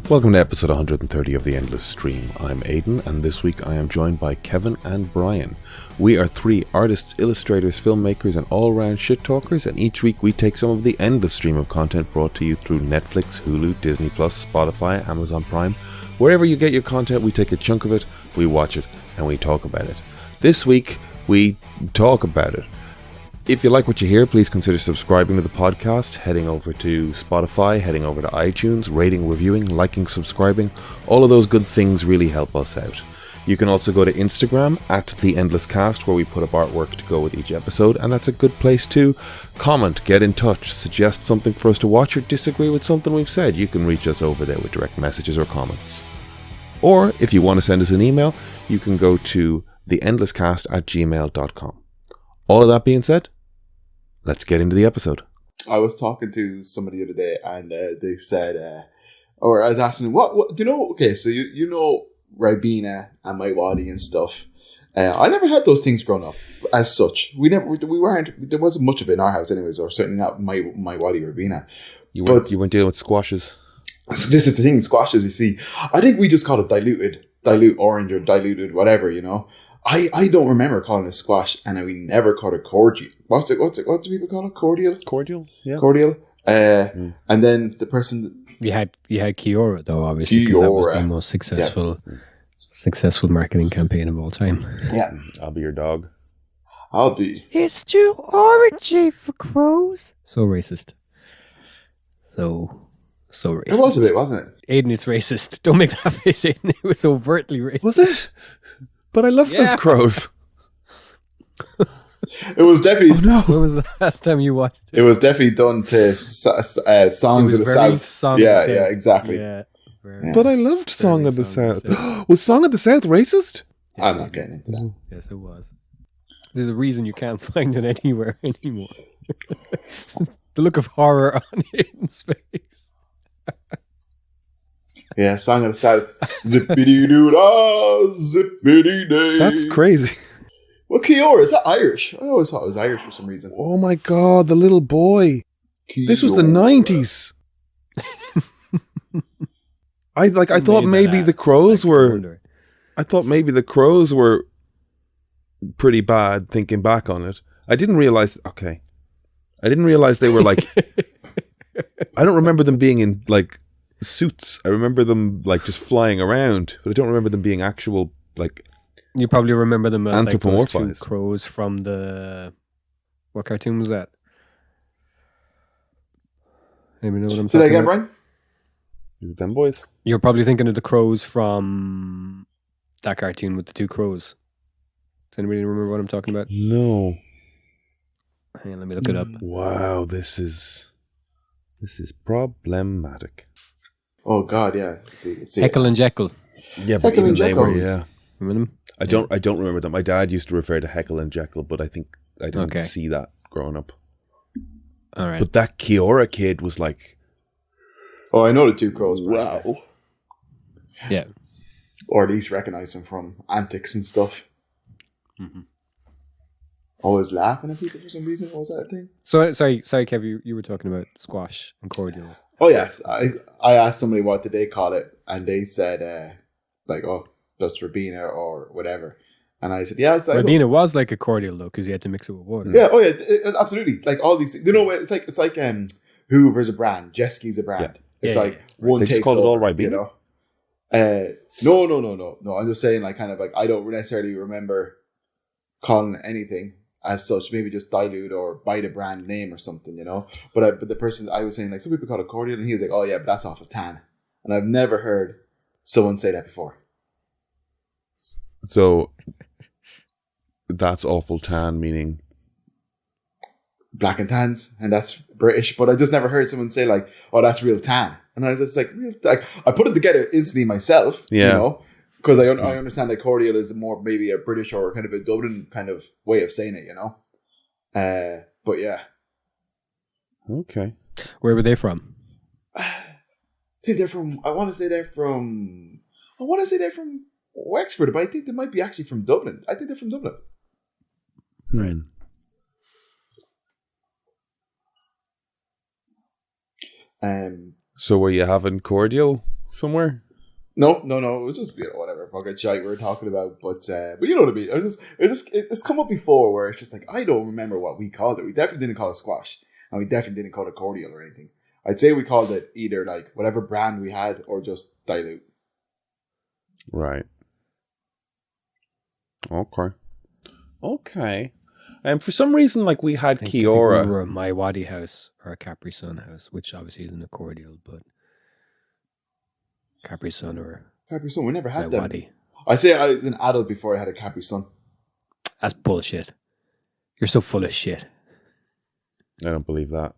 Welcome to episode 130 of The Endless Stream. I'm Aidan, and this week I am joined by Kevin and Brian. We are three artists, illustrators, filmmakers, and all-round shit-talkers, and each week we take some of the endless stream of content brought to you through Netflix, Hulu, Disney+, Spotify, Amazon Prime. Wherever you get your content, we take a chunk of it, we watch it, and we talk about it. This week, we talk about it. If you like what you hear, please consider subscribing to the podcast, heading over to Spotify, heading over to iTunes, rating, reviewing, liking, subscribing. All of those good things really help us out. You can also go to Instagram at The Endless Cast, where we put up artwork to go with each episode, and that's a good place to comment, get in touch, suggest something for us to watch, or disagree with something we've said. You can reach us over there with direct messages or comments. Or, if you want to send us an email, you can go to theendlesscast@gmail.com. All of that being said, let's get into the episode. I was talking to somebody the other day, and they said, or I was asking, what do you know? Okay, so you know Ribena and My Wadi and stuff. I never had those things growing up as such. We weren't. There wasn't much of it in our house, anyways, or certainly not My Wadi Ribena. You weren't dealing with squashes. So this is the thing, squashes. You see, I think we just call it dilute orange or diluted whatever. You know. I don't remember calling it squash, and we never called it cordial. What do people call it? Cordial? Cordial, yeah. Cordial. And then the person... You had Kiora, though, obviously, because that was the most successful marketing campaign of all time. Yeah. I'll be your dog. I'll be... It's too orangey for crows. So racist. So racist. It was a bit, wasn't it? Aidan, it's racist. Don't make that face, Aidan. It was overtly racist. Was it? But I love those crows. It was definitely... Oh, no. When was the last time you watched it? It was definitely done to Songs of the South. Song of the South. Yeah, exactly. Yeah. But I loved Song of the South. Was Song of the South racist? Yes, I'm not getting into that. Yes, it was. There's a reason you can't find it anywhere anymore. The look of horror on Aidan's face. Yeah, Song of the South. Zippity-doo-dah, zippity-day. That's crazy. Well, Kiora, is that Irish? I always thought it was Irish for some reason. Oh my god, the little boy. Kiora. This was the 90s. I thought maybe the crows were... I thought maybe the crows were pretty bad, thinking back on it. I didn't realize... Okay. I didn't realize they were like... I don't remember them being in, like... suits. I remember them like just flying around, but I don't remember them being actual like. You probably remember them as like those two anthropomorphized crows from the... What cartoon was that? Anybody know what I'm Say that talking again, about? Brian? Is it them boys? You're probably thinking of the crows from that cartoon with the two crows. Does anybody remember what I'm talking about? No. Hang on, let me look it up. Wow, this is problematic. Oh God, yeah. See. Heckle and Jekyll. Yeah, but Heckle even and they were, Jekyll. yeah. Remember them? I don't remember them. My dad used to refer to Heckle and Jekyll, but I think I didn't see that growing up. All right. But that Kiora kid was like, Oh, I know the two crows. Brian. wow. Yeah. Or at least recognize them from antics and stuff. Mm-hmm. Always laughing at people for some reason. What was that a thing? So sorry, Kev. You were talking about squash and cordial. Oh yes, I asked somebody what did they call it, and they said just Ribena or whatever. And I said, yeah, it's like Ribena was like a cordial though, because you had to mix it with water. yeah, oh yeah, absolutely. Like all these things, you know, it's like Hoover's a brand, Jesky's a brand. Yeah. It's Yeah, like one They just takes called it all over, Ribena? you know. No. I'm just saying, like, kind of like I don't necessarily remember calling it anything as such. Maybe just dilute or by the brand name or something, you know. But the person I was saying, like, some people call it cordial, and he was like, oh yeah, but that's off of tan. And I've never heard someone say that before. So that's awful tan, meaning Black and tans, and that's British. But I just never heard someone say like, "Oh, that's real tan," and I was just like, I put it together instantly myself, you know, because I understand that cordial is more maybe a British or kind of a Dublin kind of way of saying it, you know. But yeah, okay. Where were they from? I think they're from. I want to say they're from Wexford, but I think they might be actually from Dublin. I think they're from Dublin. Right. Um, So were you having cordial somewhere? No. It was just whatever fucking shite we were talking about. But you know what I mean. It's come up before where it's just like I don't remember what we called it. We definitely didn't call it squash, and we definitely didn't call it cordial or anything. I'd say we called it either like whatever brand we had or just dilute. Right. Okay. And for some reason, like we had I think we Kiora. were a My Wadi house or a Capri Sun house, which obviously isn't a cordial, but Capri Sun or Capri Sun, we never My had them. Wadi. I say I was an adult before I had a Capri Sun. That's bullshit. You're so full of shit. I don't believe that.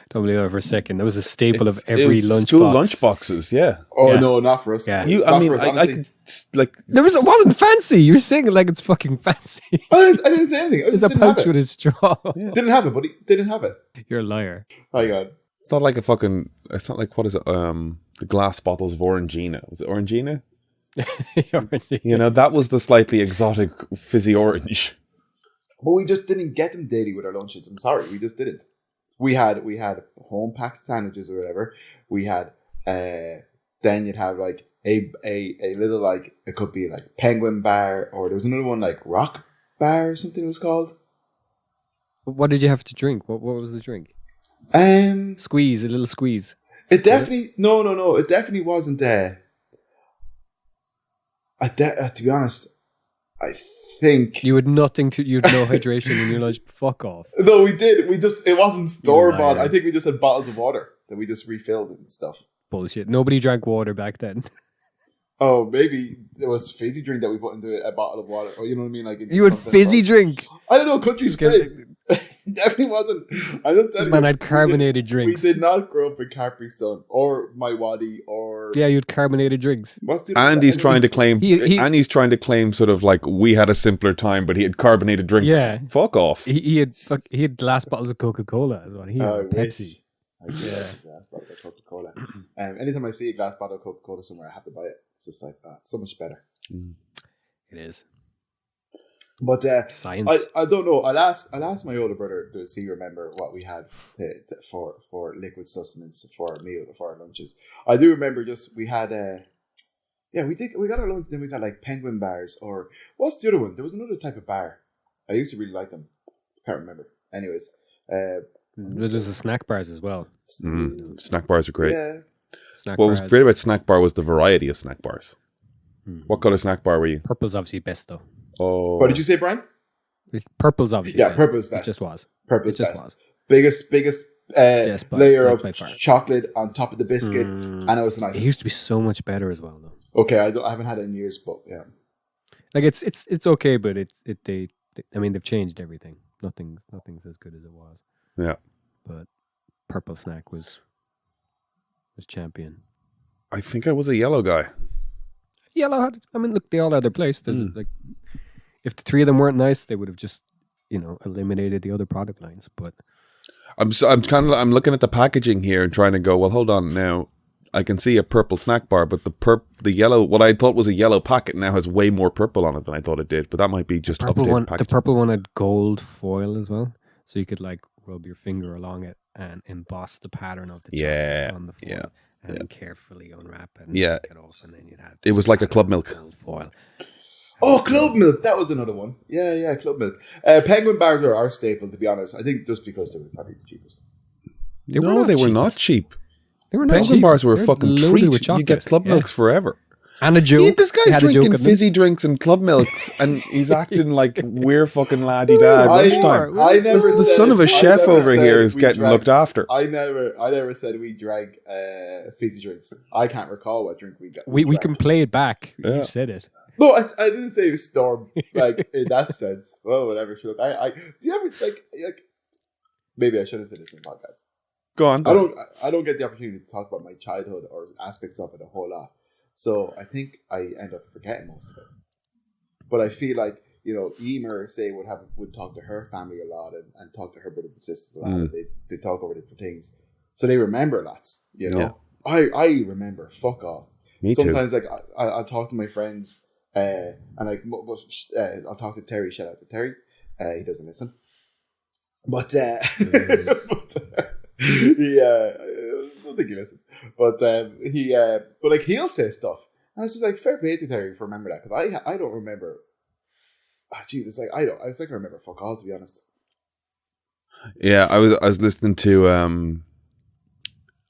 Don't believe that for a second. That was a staple of every lunch school box. lunch boxes. Yeah. Oh Yeah. no, not for us. Yeah. I could like. It wasn't fancy. You're saying it like it's fucking fancy. I didn't say anything. I It's just a didn't have pouch it. with a straw. Didn't have it, buddy. Didn't have it. You're a liar. Oh god. It's not like a fucking. It's not like what is it? The glass bottles of Orangina. Was it Orangina? You know, that was the slightly exotic fizzy orange. But we just didn't get them daily with our lunches. I'm sorry, we just didn't. We had home packed sandwiches or whatever. We had then you'd have like a little like it could be like penguin bar or there was another one like rock bar or something it was called. What did you have to drink? What was the drink? Squeeze. A little squeeze. It definitely no. It definitely wasn't. To be honest, I think You had nothing to. You had no hydration in your lunch. Fuck off. no, we did. It wasn't store bought. liar. I think we just had bottles of water that we just refilled and stuff. Bullshit. Nobody drank water back then. Oh, maybe it was fizzy drink that we put into a bottle of water. Or you know what I mean? Like You had fizzy drink. I don't know. Country spray. Definitely wasn't. This man had carbonated drinks. We did not grow up in Capri Sun or My Wadi or Yeah, you had carbonated drinks. Andy's trying to claim. Andy's trying to claim sort of like we had a simpler time, but he had carbonated drinks. Yeah. Fuck off. He had glass bottles of Coca-Cola as well. He had I Pepsi. wish. I did have a glass bottle of Coca-Cola. Anytime I see a glass bottle of Coca-Cola somewhere, I have to buy it. It's just like it's so much better. It is. But Science. I don't know. I'll ask my older brother, does he remember what we had for liquid sustenance for our meal, for our lunches? I do remember we had we got our lunch, then we got like penguin bars or what's the other one? There was another type of bar. I used to really like them. Can't remember. Anyways. There's the snack bars as well. Snack bars are great. Yeah. What was great about snack bar was the variety of snack bars. What color snack bar were you? Purple's obviously best though. Oh, What did you say, Brian? Purple's obviously Yeah, best. purple's It best. just was. Purple's It just best. was. Biggest layer of chocolate on top of the biscuit, and it was nice. It used to be so much better as well though. Okay, I haven't had it in years, but yeah. Like it's okay, but they've changed everything. Nothing's as good as it was. Yeah. But purple snack was champion. I think I was a yellow guy. Yellow had. I mean, look, they all had their place. There's like, if the three of them weren't nice, they would have just eliminated the other product lines. But I'm looking at the packaging here and trying to go, well, hold on now. I can see a purple snack bar, but the yellow, what I thought was a yellow packet now has way more purple on it than I thought it did. But that might be just updated packaging. The purple one had gold foil as well, so you could like rub your finger along it and emboss the pattern of the chocolate on the foil. And then carefully unwrap it and take it off, and then you'd have. It was like a Club Milk. Gold foil. Oh, Club Milk. That was another one. Yeah, Club Milk. Penguin bars are our staple, to be honest. I think just because they were probably the cheapest. They were not cheap. They were not Penguin cheap. bars were a They're fucking loaded with treat. You get chocolate. Club Milks forever. And a joke. Yeah, this They guy's had a joke drinking in them. fizzy drinks and Club Milks, and he's acting like we're fucking laddie dad I lunchtime. never The said- son of a I chef never over said here is we getting drank- looked after. I never said we drank fizzy drinks. I can't recall what drink we got. We drank. can play it back. Yeah. You said it. No, I didn't say it was storm like in that sense. Well, whatever. Look, do you ever like? Maybe I should have said this in the podcast. Go on. I don't get the opportunity to talk about my childhood or aspects of it a whole lot. So I think I end up forgetting most of it. But I feel like, Emer, say, would talk to her family a lot and talk to her brothers and sisters a lot. And they talk over different things. So they remember lots, Yeah. I remember fuck all. Me Sometimes like I'll talk to my friends and like I'll talk to Terry. Shout out to Terry. He doesn't listen. But don't think he listens. But he'll say stuff, and it's just like fair play to Terry for remember that, because I don't remember. Jesus, like I remember fuck all, to be honest. Yeah, I was listening to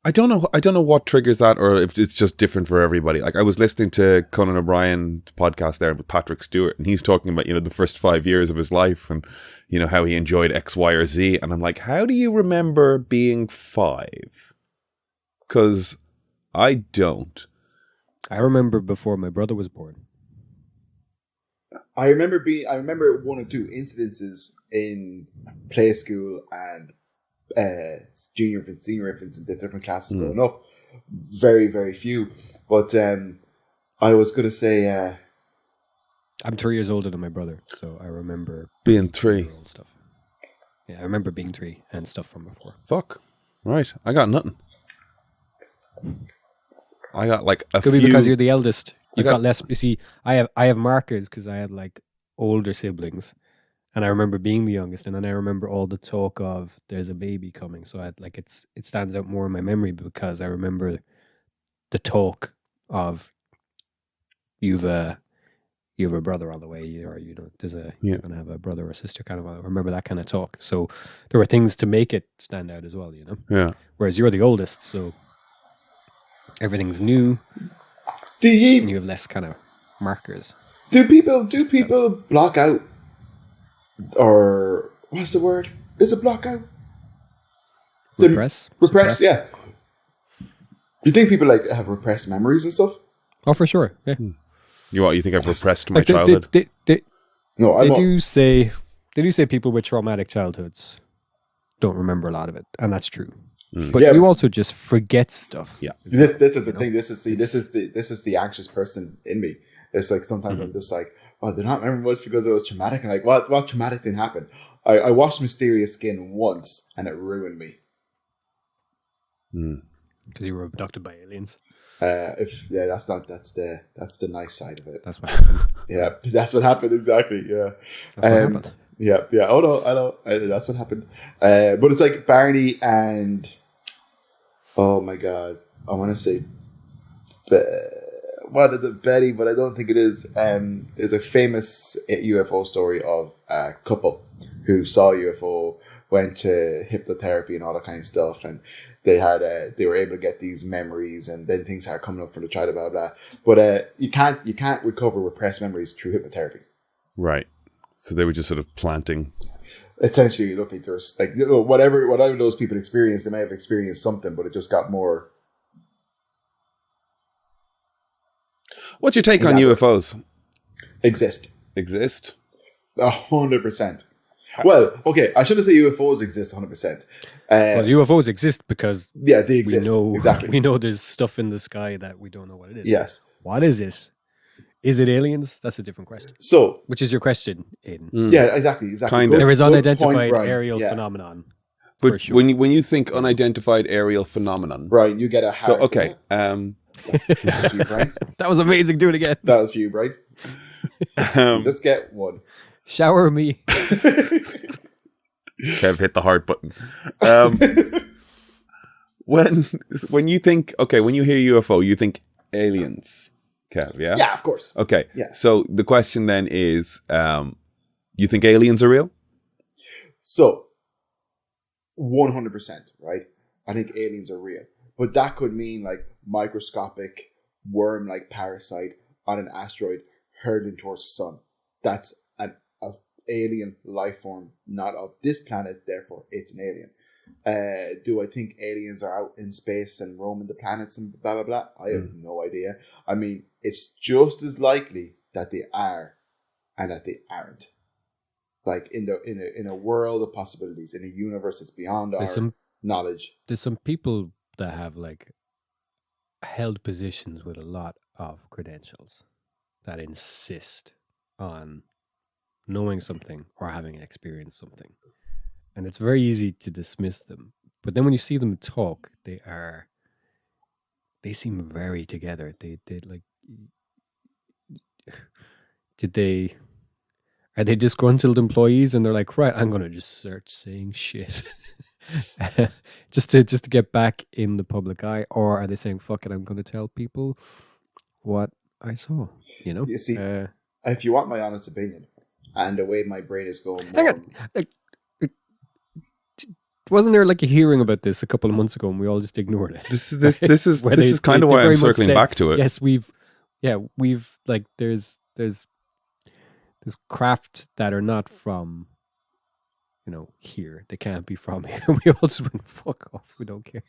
I don't know what triggers that, or if it's just different for everybody. Like I was listening to Conan O'Brien's podcast there with Patrick Stewart, and he's talking about, the first 5 years of his life and, how he enjoyed X, Y, or Z. And I'm like, how do you remember being 5? Because I don't. I remember before my brother was born. I remember one or two incidences in play school and junior infants, senior infants, and the different classes growing up. Very, very few. But I was going to say... I'm 3 years older than my brother, so I remember... Being 3. Stuff. Yeah, I remember being 3 and stuff from before. Fuck. Right. I got nothing. I got like a few... Could be because you're the eldest. You've got less... You see, I have markers because I had like older siblings. And I remember being the youngest, and then I remember all the talk of there's a baby coming. So it stands out more in my memory because I remember the talk of you've a brother on the way, or you're gonna have a brother or sister kind of. I remember that kind of talk. So there were things to make it stand out as well, Yeah. Whereas you're the oldest, so everything's new. And you have less kind of markers. Do people block out? Or what's the word? Is it block out? Repress, yeah. Do you think people like have repressed memories and stuff? Oh, for sure. Yeah. You think I've repressed my childhood? They do say people with traumatic childhoods don't remember a lot of it, and that's true. But you also just forget stuff. Yeah. This is the thing. This is the anxious person in me. It's like sometimes I'm just like, oh, they're not remembering much because it was traumatic. And like, what traumatic thing happened? I watched Mysterious Skin once, and it ruined me. Because you were abducted by aliens. That's the nice side of it. That's what happened. Yeah, that's what happened exactly. Yeah, that's what happened. Yeah. Oh no, I know. That's what happened. But it's like Barney and oh my god, I want to say. What is it, Betty? But I don't think it is. There's a famous UFO story of a couple who saw a UFO, went to hypnotherapy and all that kind of stuff, and they were able to get these memories, and then things started coming up from the child, blah blah. But you can't recover repressed memories through hypnotherapy. Right. So they were just sort of planting. Essentially, looking through like whatever those people experienced, they may have experienced something, but it just got more. What's your take on UFOs? Exist. 100%. Well, okay, I shouldn't say UFOs exist 100%. Well, UFOs exist because they exist. Exactly. We know there's stuff in the sky that we don't know what it is. Yes. What is it? Is it aliens? That's a different question. So, which is your question, Aidan? Yeah, exactly. Kind of. There is unidentified aerial phenomenon. But sure. when you think unidentified aerial phenomenon, right, you get a heart. So okay, that was amazing. Do it again. That was for you, right? Let's get one. Shower me. Kev hit the heart button. When you think, okay, when you hear UFO, you think aliens, Kev, yeah? Yeah, of course. Okay. Yeah. So the question then is, you think aliens are real? So, 100%, right? I think aliens are real. But that could mean like microscopic worm-like parasite on an asteroid hurtling towards the sun. That's an alien life form, not of this planet, therefore it's an alien. Do I think aliens are out in space and roaming the planets and blah, blah, blah? I have no idea. I mean, it's just as likely that they are and that they aren't. Like in a world of possibilities, in a universe that's beyond our knowledge. There's some people that have like held positions with a lot of credentials that insist on knowing something or having experienced something, and it's very easy to dismiss them. But then when you see them talk, they seem very together. Are they disgruntled employees and they're like, right, I'm gonna just start saying shit just to get back in the public eye, or are they saying fuck it, I'm going to tell people what I saw? You know, You see, if you want my honest opinion, and the way my brain is going, hang more, on. Wasn't there like a hearing about this a couple of months ago, and we all just ignored it? This is kind of why I'm very much circling said, back to it. Yes, we've like there's craft that are not from, you know, here. They can't be from here. We also went fuck off. We don't care.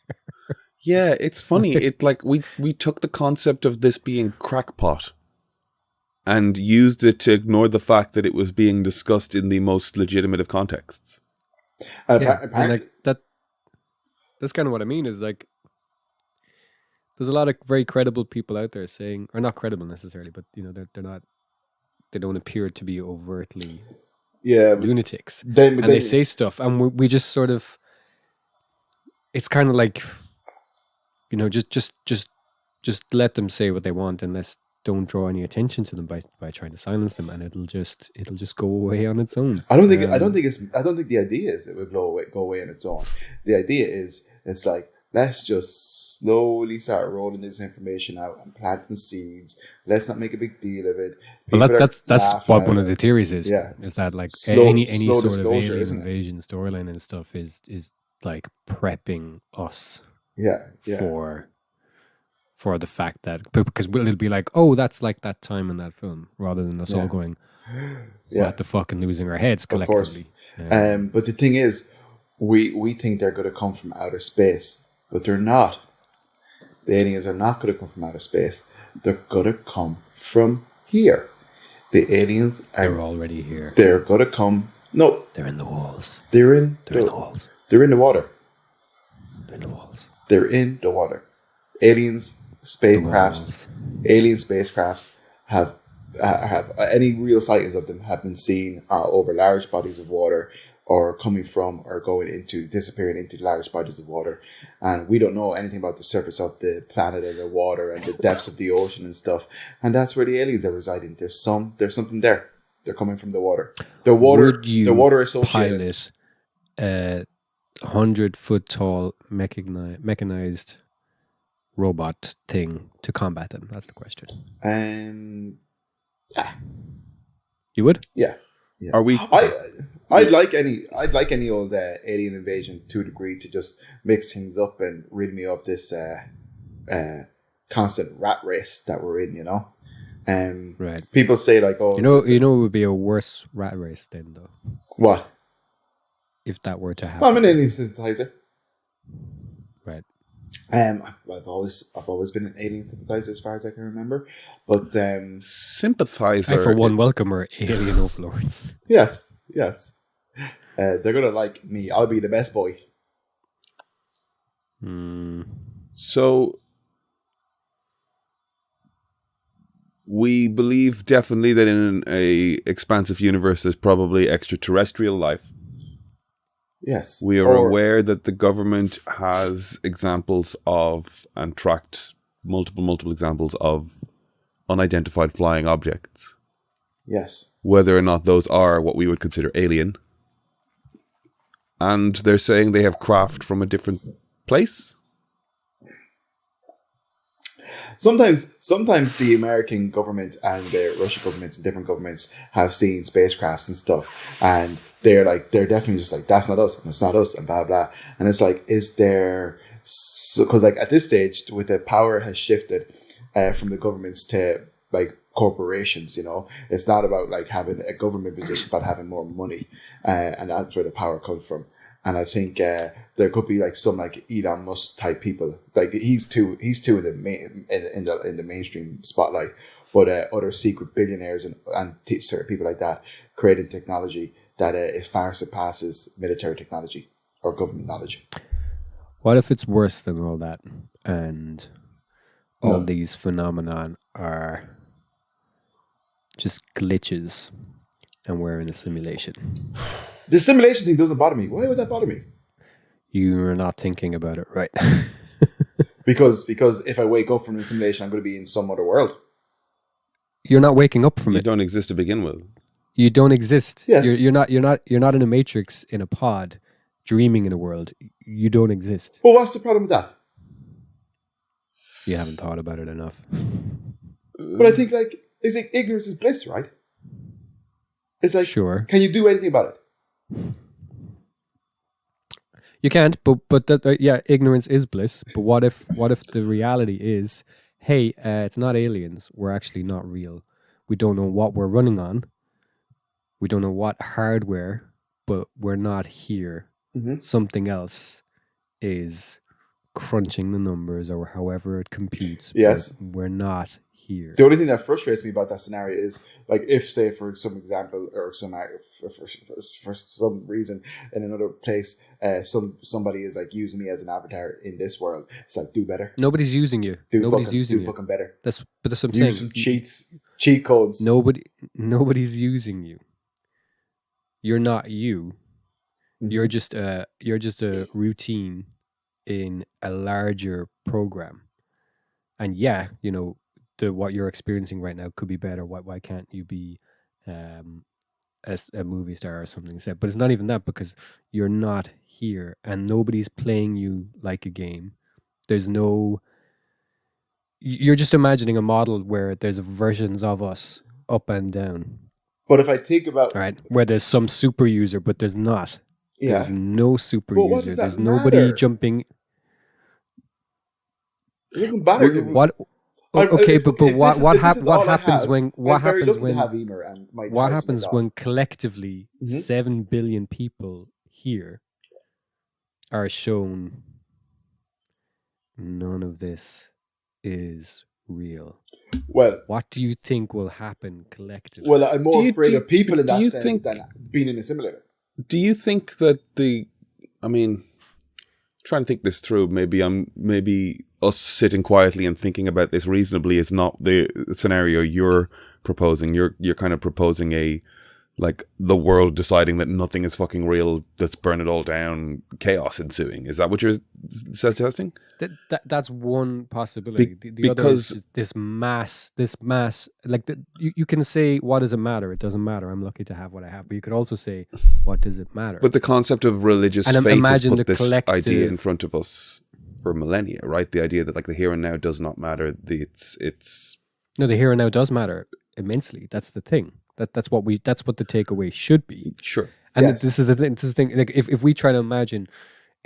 Yeah, it's funny. It like we took the concept of this being crackpot and used it to ignore the fact that it was being discussed in the most legitimate of contexts. And like that's kind of what I mean, is like there's a lot of very credible people out there saying, or not credible necessarily, but you know, they don't appear to be overtly lunatics. They say stuff, and we just sort of, it's kind of like, you know, just let them say what they want, and don't draw any attention to them by trying to silence them, and it'll just go away on its own. I don't think the idea is it would go away on its own. The idea is it's like, let's just slowly start rolling this information out and planting seeds. Let's not make a big deal of it. Well, that's what one of the theories is. Yeah, is that like slow any sort of alien isn't it? invasion storyline and stuff is like prepping us. Yeah. For the fact that, because it'll be like, oh, that's like that time in that film, rather than us all going, what the fuck, and losing our heads collectively. Of course. But the thing is, we think they're going to come from outer space, but they're not. The aliens are not going to come from outer space. They're going to come from here. The aliens they're already here. They're going to come. No, they're in the walls. They're in the walls. They're in the water. They're in the walls. They're in the water. Aliens. Alien spacecrafts have any real sightings of them have been seen over large bodies of water, or coming from or disappearing into large bodies of water, and we don't know anything about the surface of the planet and the water and the depths of the ocean and stuff, and that's where the aliens are residing. There's something there. They're coming from the water. The water associated. Pilot 100-foot tall mechanized robot thing to combat them? That's the question. Yeah. You would? Yeah. Are we? I'd like any old alien invasion to a degree, to just mix things up and rid me of this constant rat race that we're in. You know. Right. People say like, oh, you know, it would be a worse rat race then, though. What? If that were to happen? Well, I'm an alien sympathizer. Right. I've always been an alien sympathizer as far as I can remember, but sympathizer. I, for one, welcome our alien overlords. Yes. They're gonna like me. I'll be the best boy. So we believe definitely that in a expansive universe there's probably extraterrestrial life. Yes. We are aware that the government has examples of, and tracked multiple examples of, unidentified flying objects. Yes. Whether or not those are what we would consider alien. And they're saying they have craft from a different place. Sometimes the American government and the Russian governments and different governments have seen spacecrafts and stuff, and they're definitely just like, that's not us, and it's not us, and blah blah. And it's like, is there? Because like at this stage, with the power has shifted from the governments to like corporations. You know, it's not about like having a government position, it's about having more money, and that's where the power comes from. And I think there could be like some like Elon Musk type people. Like he's too in the mainstream spotlight, but other secret billionaires and certain people like that creating technology that it far surpasses military technology or government knowledge. What if it's worse than all that, and all these phenomenon are just glitches, and we're in a simulation? The simulation thing doesn't bother me. Why would that bother me? You're not thinking about it right. because if I wake up from the simulation, I'm going to be in some other world. You're not waking up from it. You don't exist to begin with. You don't exist. Yes. You're not in a matrix in a pod dreaming in a world, you don't exist. Well, what's the problem with that? You haven't thought about it enough. But I think it's like ignorance is bliss, right? It's like, Sure. Can you do anything about it? You can't, but that, yeah, ignorance is bliss. But what if the reality is, hey, it's not aliens. We're actually not real. We don't know what we're running on. We don't know what hardware, but we're not here. Mm-hmm. Something else is crunching the numbers or however it computes. Yes. But we're not here. The only thing that frustrates me about that scenario is, like, if, say, for some example, or for some reason in another place, somebody is like using me as an avatar in this world. It's like, do better. Nobody's using you. Nobody's using you. Do fucking better. That's what I'm Use saying. some cheat codes. Nobody's using you. You're not you. Mm-hmm. You're just a routine in a larger program. And yeah, you know, what you're experiencing right now could be better. Why can't you be a movie star or something? But it's not even that, because you're not here and nobody's playing you like a game. There's no. You're just imagining a model where there's versions of us up and down. But if I think about right, where there's some super user, but there's not. Yeah. There's no super But what user. does that There's nobody matter? jumping. It doesn't matter to me. What? Okay, but what happens when I'm very lucky to have Emer and my what house and my happens dog. when collectively Mhm. 7 billion people here are shown none of this is real? Well, What do you think will happen collectively? well, I'm more Do you- afraid do- of people in do that you sense think- than being in a simulator. Do you think that trying to think this through, maybe us sitting quietly and thinking about this reasonably is not the scenario you're proposing. You're kind of proposing the world deciding that nothing is fucking real, let's burn it all down, chaos ensuing. Is that what you're suggesting? That's one possibility. The other because- is this mass. Like you can say, what does it matter? It doesn't matter. I'm lucky to have what I have. But you could also say, what does it matter? But the concept of religious And faith has imagine put the this collective- idea in front of us for millennia, right? The idea that the here and now does not matter. It's No, the here and now does matter immensely. That's the thing. That's what the takeaway should be. sure. And Yes. this is the thing. This is the thing. Like if we try to imagine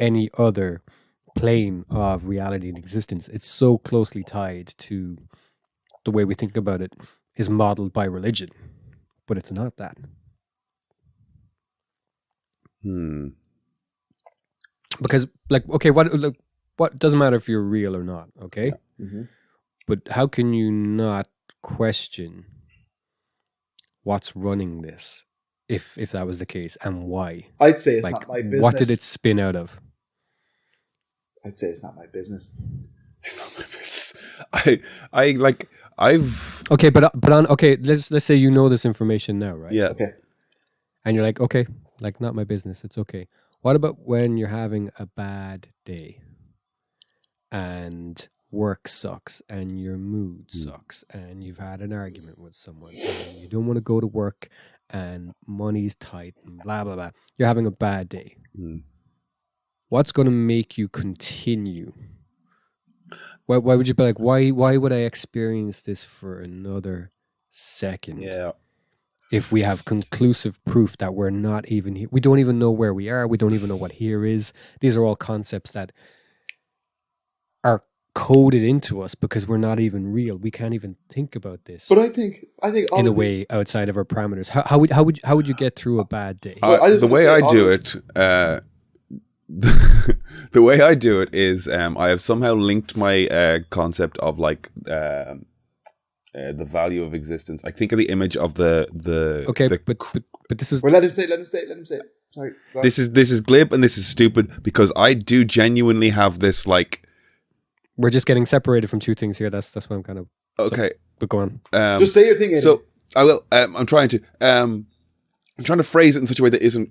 any other plane of reality and existence, it's so closely tied to the way we think about it is modeled by religion, but it's not that. Because what doesn't matter if you're real or not, okay? Mhm. But how can you not question what's running this if that was the case, and why? I'd say it's Like, not my business. what did it spin out of? I'd say it's not my business. It's not my business. I've Okay, but let's say you know this information now, right? yeah. Okay. And you're like, okay, like not my business. It's okay. What about when you're having a bad day and work sucks and your mood sucks and you've had an argument with someone and you don't want to go to work and money's tight and blah, blah, blah. You're having a bad day. Mm. What's going to make you continue? Why would you be like, why would I experience this for another second? Yeah. If we have conclusive proof that we're not even here, we don't even know where we are. We don't even know what here is. These are all concepts that are coded into us because we're not even real. We can't even think about this But I think all in a of way these- outside of our parameters. How would you get through a bad day? Well, I just The wanna way say I all do this- it, the way I do it is I have somehow linked my concept of the value of existence. I think of the image of the Okay, the- but this is Well, let him say it. Sorry. go on. this is glib and this is stupid because I do genuinely have this we're just getting separated from two things here. That's what I'm kind of. okay. But go on. Just say your thing. Eddie. So I will. I'm trying to phrase it in such a way that isn't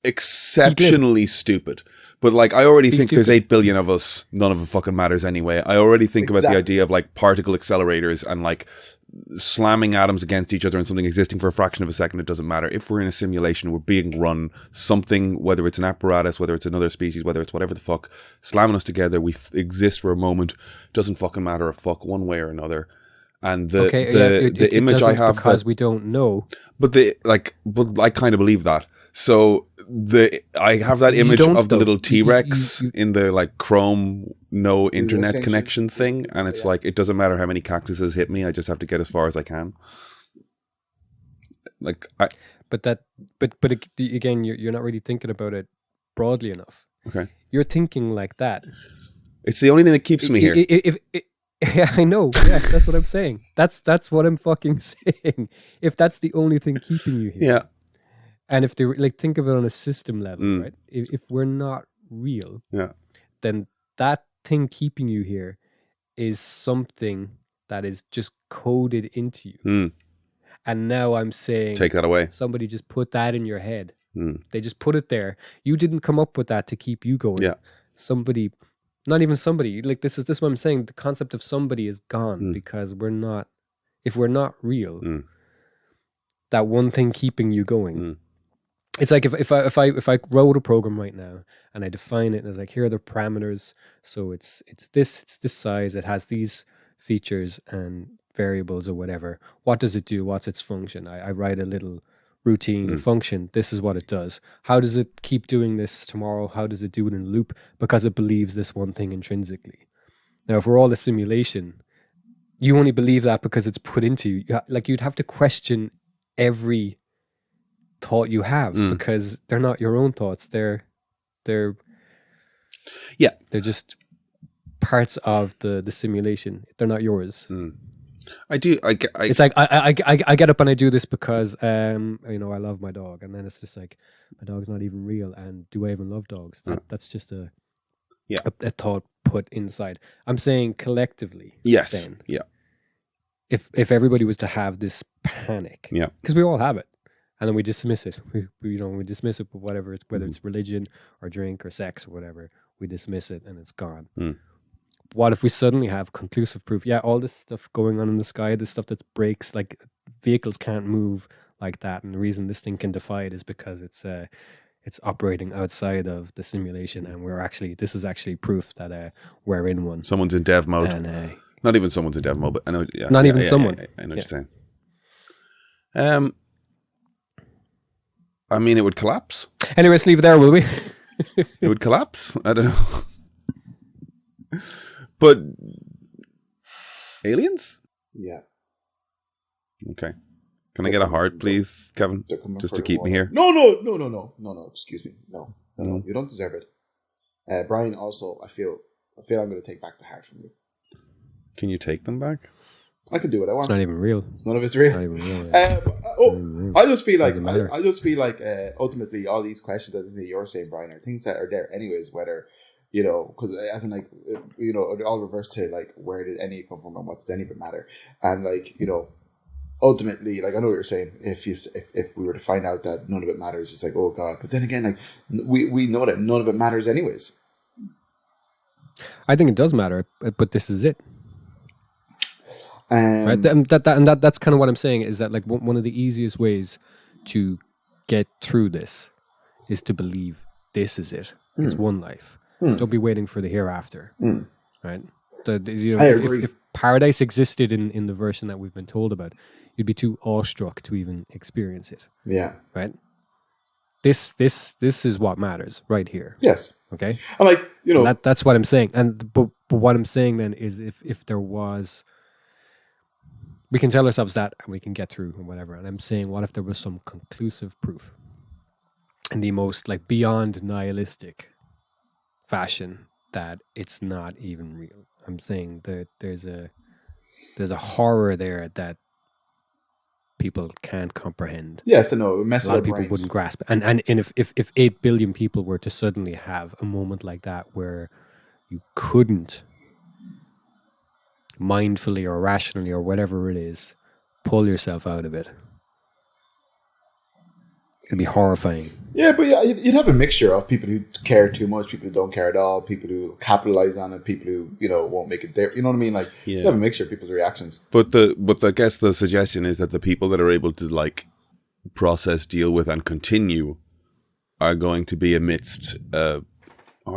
exceptionally stupid. But like, I already think there's 8 billion of us. None of it fucking matters anyway. I already think about the idea of like particle accelerators and like slamming atoms against each other and something existing for a fraction of a second. It doesn't matter. If we're in a simulation, we're being run. Something, whether it's an apparatus, whether it's another species, whether it's whatever the fuck, slamming us together. We exist for a moment. Doesn't fucking matter a fuck one way or another. And the image I have, because we don't know. But I kind of believe that. So I have that image of the little T-Rex in the like Chrome no internet connection thing, and it's like, it doesn't matter how many cactuses hit me, I just have to get as far as I can. Like but again, you're not really thinking about it broadly enough. Okay, you're thinking like that. It's the only thing that keeps me here. Yeah, I know. Yeah, that's what I'm saying. That's what I'm fucking saying. If that's the only thing keeping you here. Yeah. And if they like think of it on a system level, right? If we're not real, then that thing keeping you here is something that is just coded into you. And now I'm saying, take that away. Somebody just put that in your head. They just put it there. You didn't come up with that to keep you going. Yeah. Somebody, not even somebody. Like this is what I'm saying. The concept of somebody is gone because we're not. If we're not real, that one thing keeping you going. It's like if I wrote a program right now and I define it and it's like, here are the parameters. So it's this size. It has these features and variables or whatever. What does it do? What's its function? I write a little routine function. This is what it does. How does it keep doing this tomorrow? How does it do it in a loop? Because it believes this one thing intrinsically. Now, if we're all a simulation, you only believe that because it's put into you. Like, you'd have to question every thought you have because they're not your own thoughts. They're just parts of the simulation. They're not yours. It's like I get up and I do this because I love my dog, and then it's just like, my dog's not even real, and do I even love dogs? That's just a thought put inside. I'm saying collectively. Yes. Then, yeah. If everybody was to have this panic, because we all have it, and then we dismiss it. We dismiss it with whatever it's, whether it's religion or drink or sex or whatever. We dismiss it and it's gone. What if we suddenly have conclusive proof? Yeah, all this stuff going on in the sky, this stuff that breaks, like vehicles can't move like that, and the reason this thing can defy it is because it's operating outside of the simulation, and this is actually proof that we're in one. Someone's in dev mode. And, not even someone's in dev mode, but I know. Yeah, not even someone. I know what you're saying. I mean, it would collapse. Anyway, let's leave it there, will we? It would collapse. I don't know. But aliens? Yeah. Okay. Can I get a heart, please, Kevin? Just to keep me here. No. Excuse me. No. You don't deserve it. Brian, also, I feel I'm going to take back the heart from you. Can you take them back? I can do what I want. It's not even real. None of it's real. Not even real. Yeah. I just feel like ultimately all these questions that you're saying, Brian, are things that are there anyways. Whether because as in like it all reverts to like, where did any come from and what does any of it matter? And like ultimately, like, I know what you're saying. If we were to find out that none of it matters, it's like, oh god. But then again, like we know that none of it matters anyways. I think it does matter, but this is it. Right? That's kind of what I'm saying, is that like one of the easiest ways to get through this is to believe this is it. It's one life. Don't be waiting for the hereafter. Right? If paradise existed in the version that we've been told about, you'd be too awestruck to even experience it. Yeah. Right? This is what matters right here. Yes. Okay. And like that's what I'm saying. But what I'm saying then is if there was, we can tell ourselves that and we can get through and whatever. And I'm saying, what if there was some conclusive proof in the most like beyond nihilistic fashion that it's not even real? I'm saying that there's a horror there that people can't comprehend. Yes, I know. A lot of people wouldn't grasp. And if 8 billion people were to suddenly have a moment like that where you couldn't mindfully or rationally or whatever it is pull yourself out of it, It'd be horrifying. Yeah, but yeah, you'd have a mixture of people who care too much, people who don't care at all, people who capitalize on it, people who won't make it there. You know what I mean? Like you have a mixture of people's reactions. But I guess the suggestion is that the people that are able to like process, deal with, and continue are going to be amidst. I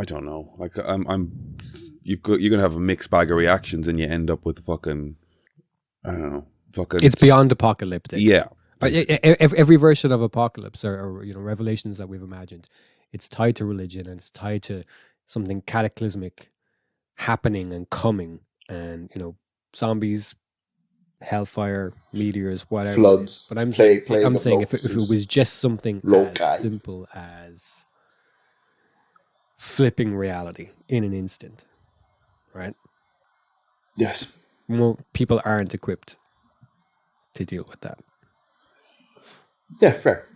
don't know. Like you're gonna have a mixed bag of reactions, and you end up with fucking. I don't know. Fucking. It's beyond apocalyptic. Yeah. Every version of apocalypse or revelations that we've imagined, it's tied to religion and it's tied to something cataclysmic happening and coming, and zombies, hellfire, meteors, whatever. Floods. But I'm saying if it locusts, was just something as simple as flipping reality in an instant, right? Yes. Well, people aren't equipped to deal with that. Yeah, fair.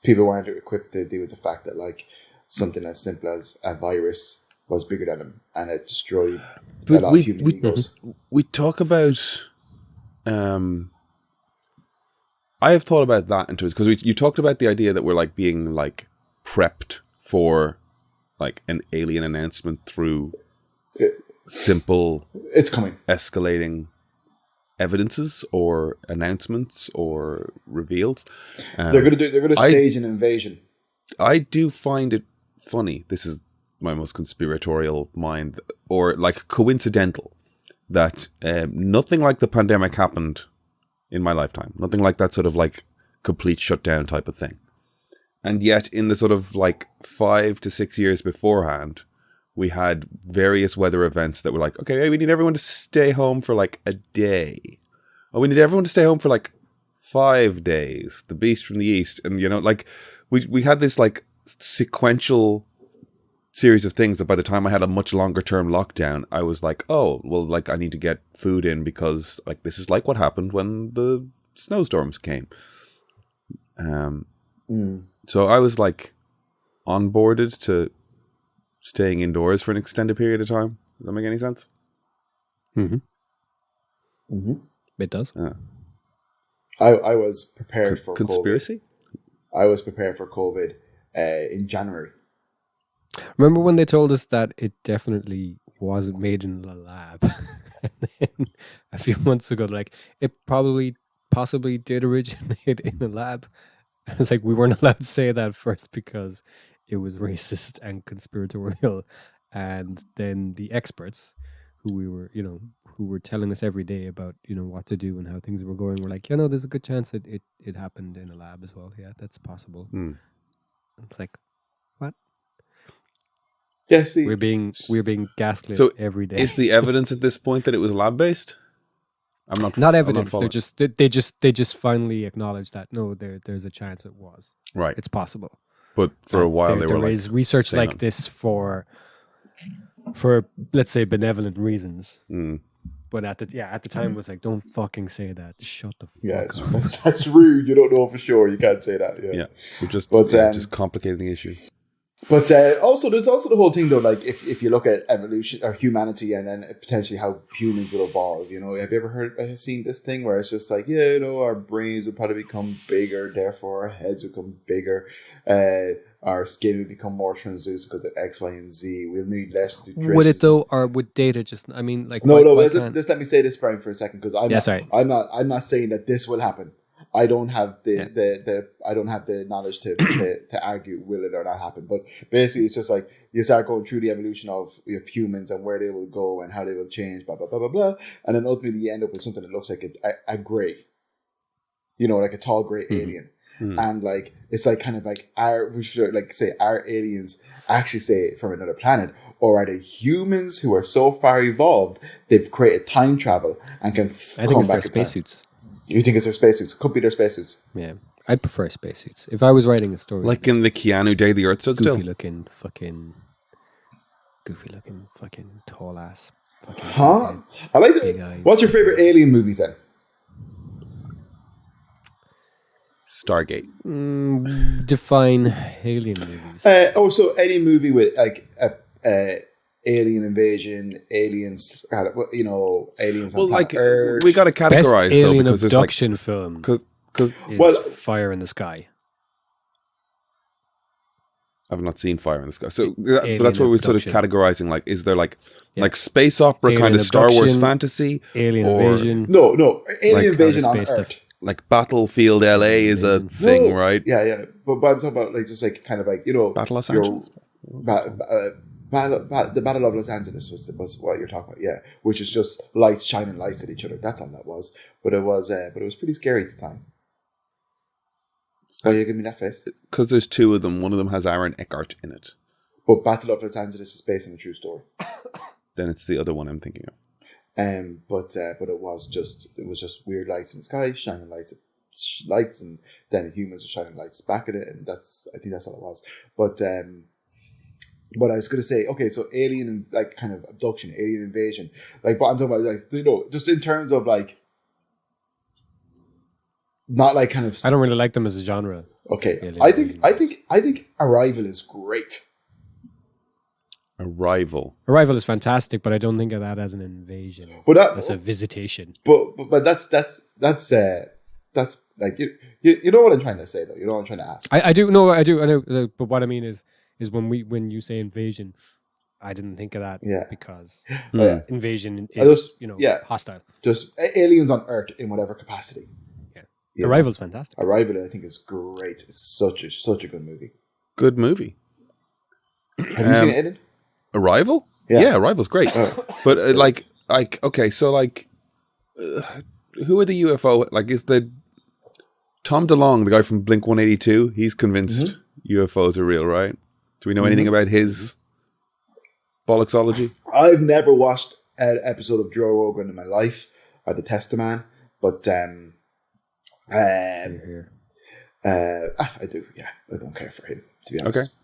People weren't equipped to deal with the fact that like something as simple as a virus was bigger than them and it destroyed a lot of human egos. We talk about. I have thought about that in terms because you talked about the idea that we're like being like prepped for like an alien announcement through simple. It's coming. Escalating evidences or announcements or reveals. They're gonna stage an invasion. I do find it funny. This is my most conspiratorial mind, or like coincidental, that nothing like the pandemic happened in my lifetime. Nothing like that sort of like complete shutdown type of thing. And yet in the sort of like 5 to 6 years beforehand, we had various weather events that were like, okay, we need everyone to stay home for like a day. Oh, we need everyone to stay home for like 5 days. The Beast from the East. And, like we had this like sequential series of things that by the time I had a much longer term lockdown, I was like, oh, well, like I need to get food in because like this is like what happened when the snowstorms came. So I was like onboarded to staying indoors for an extended period of time. Does that make any sense? It does. Yeah. I was prepared for conspiracy. COVID. I was prepared for COVID in January. Remember when they told us that it definitely wasn't made in the lab? And then a few months ago, like it possibly did originate in a lab. I was like, we weren't allowed to say that first because it was racist and conspiratorial. And then the experts who were telling us every day about, what to do and how things were going, were like, there's a good chance it happened in a lab as well. Yeah, that's possible. It's like, what? Yeah, see, we're being gaslit every day. Is the evidence at this point that it was lab based? Not evidence. They just finally acknowledged that no, there's a chance it was. Right. It's possible. But for a while there is research like this for let's say benevolent reasons. But at the time it was like, don't fucking say that. Shut the fuck up. That's rude. You don't know for sure. You can't say that. Yeah. We're just complicating the issue. But also, there's also the whole thing though. Like if you look at evolution or humanity, and then potentially how humans will evolve. Have you ever seen this thing where it's just like, our brains will probably become bigger, therefore our heads will become bigger. Our skin will become more translucent because of X, Y, and Z. We'll need less nutrition. Would it though, or would data just? I mean, like just let me say this, Brian, for a second, because I'm not saying that this will happen. I don't have the knowledge to argue will it or not happen. But basically, it's just like you start going through the evolution of humans and where they will go and how they will change, blah blah blah blah blah, and then ultimately you end up with something that looks like a gray, like a tall gray alien. And like it's like kind of like our aliens actually say from another planet, or are they humans who are so far evolved they've created time travel and can come back in spacesuits. You think it's their spacesuits? Could be their spacesuits. Yeah, I'd prefer spacesuits if I was writing a story. Like in the Keanu Day the Earth Stood Still. Goofy looking fucking tall ass. Huh? I like that. What's your favorite alien movies then? Stargate. Define alien movies. So any movie with like alien invasion, aliens, aliens on like Earth. we got to categorize Best alien though, because abduction film. Because is Fire in the Sky. I've not seen Fire in the Sky. So Alien that's what we're sort of Abduction. categorizing. Like, is there like Yeah. like space opera Alien kind of Star Wars Abduction, fantasy? Alien Or- Invasion. No, Alien Like Invasion outer on space Earth. stuff. Like Battlefield LA is a thing, No. right? Yeah. But I'm talking about like just like kind of like, you know, Battle Los your- Angeles. the Battle of Los Angeles was what you're talking about, yeah, which is just lights shining lights at each other. That's all that was. But it was pretty scary at the time. Why you give me that face? Because there's two of them. One of them has Aaron Eckhart in it. But Battle of Los Angeles is based on a true story. Then it's the other one I'm thinking of. But it was just weird lights in the sky, shining lights, and then humans were shining lights back at it, and I think that's all it was. But I was gonna say, okay, so alien like kind of abduction, alien invasion, like, but I'm talking about like, you know, just in terms of like, not like kind of. I don't really like them as a genre. Okay, Alien I think invasions. Arrival is great. Arrival. Arrival is fantastic, but I don't think of that as an invasion. But That's a visitation. but that's like you know what I'm trying to say though. You know what I'm trying to ask. I know. But what I mean is when you say invasion, I didn't think of that Yeah. because Oh, yeah. invasion I is just- yeah. hostile. Just aliens on Earth in whatever capacity. Yeah. You know? Arrival's fantastic. Arrival, I think, is great. It's such a good movie. Good movie. Have you seen it, Aiden? Arrival? Yeah. Arrival's great. Oh. But okay, so like, who are the UFO? Like, is the Tom DeLonge, the guy from Blink 182? He's convinced UFOs are real, right? Do we know anything about his bollocksology? I've never watched an episode of Joe Rogan in my life. I detest the man, but I do. Yeah, I don't care for him, to be honest.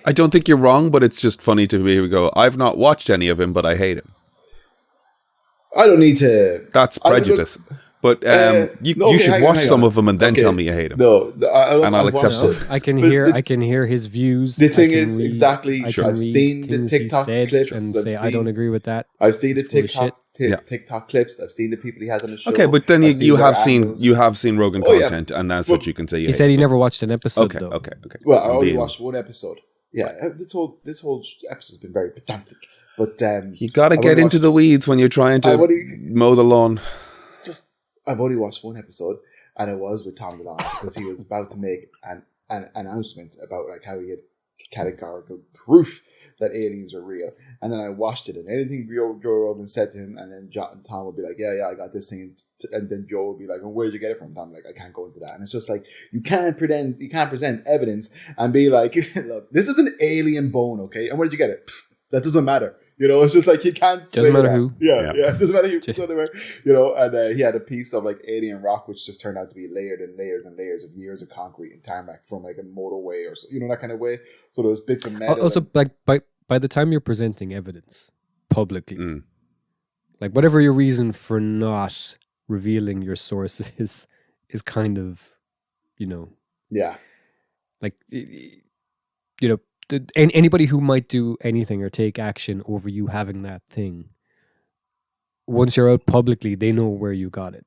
I don't think you're wrong, but it's just funny to be able to go, I've not watched any of him, but I hate him. I don't need to. That's prejudice. But you should watch some of them and then tell me you hate him. No, And I'll accept watched it. it. I can But hear the- his views. The thing I can is, read- exactly, I can I've read seen the things he TikTok said clips. and I've say I don't seen- agree with that. I've seen the It's full of shit. TikTok clips. I've seen the people he has on the show. Okay, but then I've you their have seen angles. Rogan Oh, yeah. content, and that's what you can say. You He hate. said he never watched an episode. Okay, though. okay. Well, I only Indeed. watched one episode. Yeah, this whole episode's been very pedantic. But You got to I've get only into watched- the weeds when you're trying to I've only- mow the lawn. I've only watched one episode, and it was with Tom DeLonge because he was about to make an announcement about like how he had categorical proof that aliens are real. And then I watched it, and anything Joe Rogan said to him, and then Tom would be like, "Yeah, I got this thing," and then Joe would be like, "Well, where did you get it from?" Tom like, "I can't go into that." And it's just like you can't present evidence and be like, "Look, this is an alien bone, okay? And where did you get it? Pfft, that doesn't matter." You know, it's just like you can't. Doesn't say matter that. who. Yeah, it doesn't matter who. Just- Doesn't matter, you know, and he had a piece of like alien rock, which just turned out to be layered in layers and layers of years of concrete and tarmac from like a motorway or so, you know, that kind of way. So there was bits of metal. Also, and- like by the time you're presenting evidence publicly, Mm. like whatever your reason for not revealing your sources is kind of, yeah, like anybody who might do anything or take action over you having that thing, once you're out publicly, they know where you got it.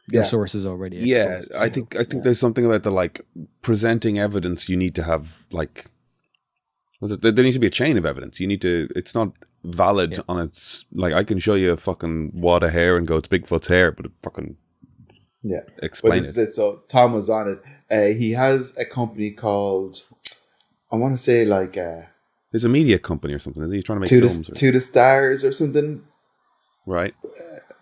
Your Yeah. source is already Yeah, exposed. I think there's something about the like presenting evidence. You need to have like, there needs to be a chain of evidence. You need to. It's not valid on its like. I can show you a fucking wad of hair and go, it's Bigfoot's hair, but fucking yeah. But explain this is it. it. So Tom was on it. He has a company called, I want to say like There's a media company or something. Is he trying to make to films? the to the stars or something. Right.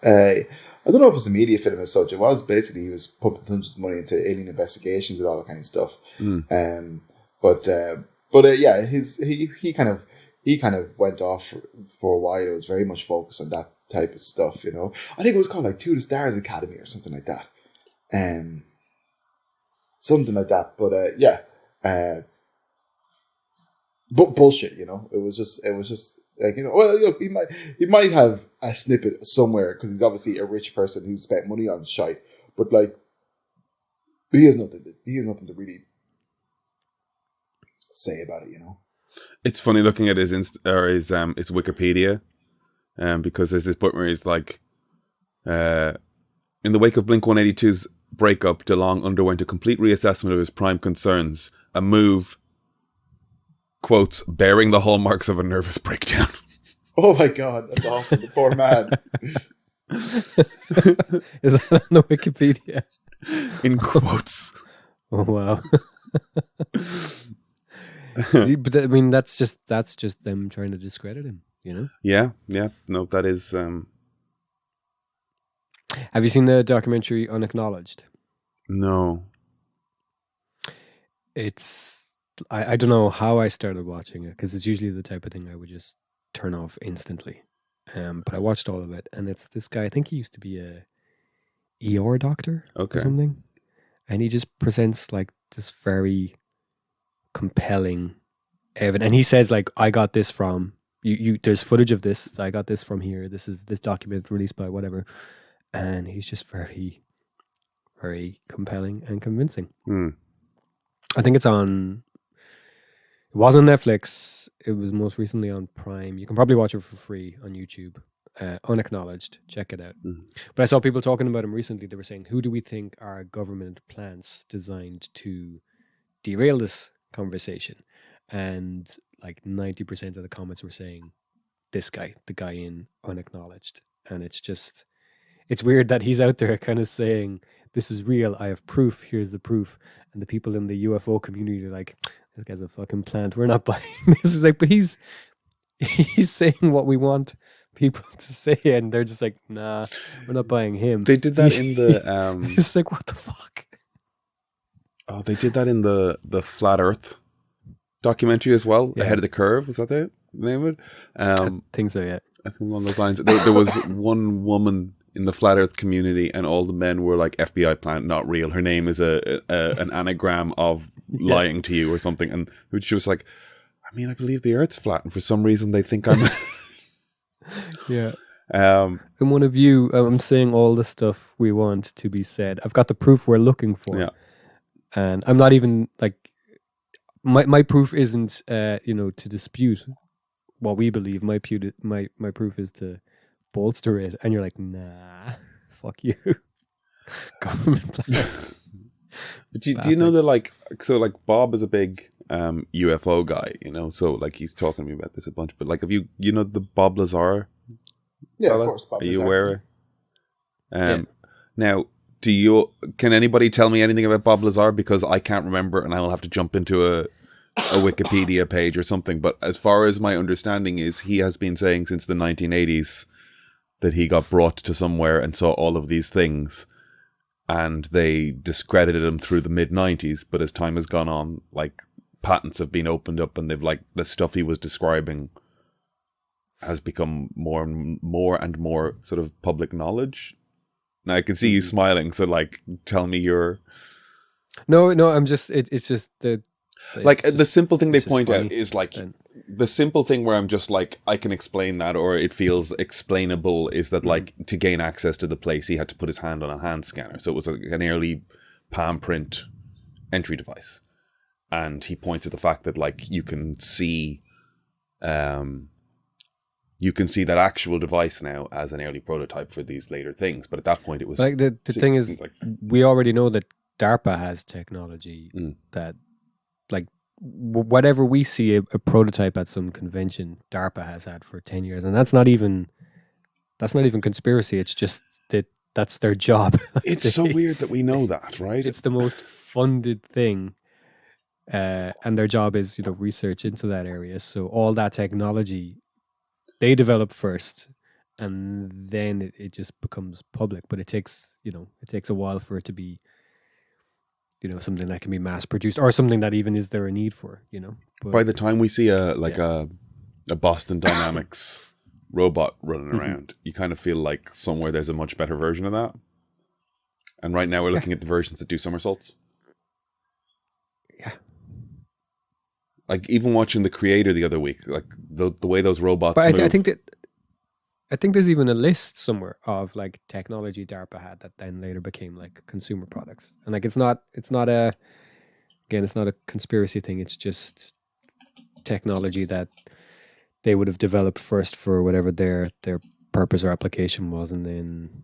I don't know if it's a media film as such. It was basically he was pumping tons of money into alien investigations and all that kind of stuff. Mm. But yeah, he kind of went off for a while. It was very much focused on that type of stuff. You know, I think it was called like To the Stars Academy or something like that. Something like that. But but bullshit. You know, it was just like, you know, well, look, he might have a snippet somewhere because he's obviously a rich person who spent money on shite. But like, he has nothing to really say about it. You know. It's funny looking at his Wikipedia, because there's this point where he's like, In the wake of Blink-182's breakup, DeLonge underwent a complete reassessment of his prime concerns, a move, quotes, bearing the hallmarks of a nervous breakdown. Oh my God, that's awful. The poor man. Is that on the Wikipedia? In quotes. Oh wow. But I mean, that's just them trying to discredit him, you know? Yeah. No, that is... Have you seen the documentary Unacknowledged? No. It's... I don't know how I started watching it, because it's usually the type of thing I would just turn off instantly. But I watched all of it, and it's this guy, I think he used to be a ER doctor or something. And he just presents like this very compelling evidence. And he says like, I got this from... You there's footage of this. I got this from here. This is this document released by whatever. And he's just very, very compelling and convincing. I think it's on... It was on Netflix. It was most recently on Prime. You can probably watch it for free on YouTube. Unacknowledged. Check it out. But I saw people talking about him recently. They were saying, who do we think are government plants designed to derail this conversation? And like 90% of the comments were saying, this guy, the guy in Unacknowledged. And it's just... It's weird that he's out there kind of saying, this is real, I have proof, here's the proof. And the people in the UFO community are like, this guy's a fucking plant, we're not buying this. Is like, but he's saying what we want people to say, and they're just like, nah, we're not buying him. They did that in the... It's like, what the fuck? Oh, they did that in the Flat Earth documentary as well, Yeah. Ahead of the Curve, is that the name of it? I think so, yeah. I think along those lines. There was one woman in the Flat Earth community, and all the men were like, FBI plant, not real. Her name is an anagram of lying to you or something. And she was like, I mean, I believe the Earth's flat, and for some reason they think I'm... Yeah. And one of you, I'm saying all the stuff we want to be said. I've got the proof we're looking for. Yeah. And I'm not even like... My proof isn't, to dispute what we believe. My proof is to bolster it, and you're like, nah, fuck you. Government plan. But do you know that, like, so like Bob is a big UFO guy, you know, so like he's talking to me about this a bunch, but like, have you know the Bob Lazar? Yeah, fella? of course. Bob Are you Lazar. aware? Yeah. Now, can anybody tell me anything about Bob Lazar? Because I can't remember, and I will have to jump into a Wikipedia page or something. But as far as my understanding is, he has been saying since the 1980s that he got brought to somewhere and saw all of these things, and they discredited him through the mid-90s. But as time has gone on, like, patents have been opened up, and they've, like, the stuff he was describing has become more and more sort of public knowledge. Now I can see you smiling, so like, tell me your... No, I'm just, it's just the simple thing they point funny. out is like, the simple thing where I'm just like, I can explain that, or it feels explainable, is that like, to gain access to the place, he had to put his hand on a hand scanner. So it was an early palm print entry device. And he points to the fact that like, you can see that actual device now as an early prototype for these later things. But at that point it was... Like the thing is, like, we already know that DARPA has technology that, like, whatever we see a prototype at some convention, DARPA has had for 10 years. And that's not even conspiracy. It's just that that's their job. It's so weird that we know that, right? It's the most funded thing. And their job is, research into that area. So all that technology they develop first, and then it just becomes public. But it takes a while for it to be, something that can be mass produced, or something that even is there a need for, But by the time we see a Boston Dynamics robot running around, you kind of feel like somewhere there's a much better version of that. And right now we're looking at the versions that do somersaults. Yeah. Like, even watching The Creator the other week, like the way those robots move. I think there's even a list somewhere of like technology DARPA had that then later became like consumer products. And like, it's not a conspiracy thing. It's just technology that they would have developed first for whatever their purpose or application was, and then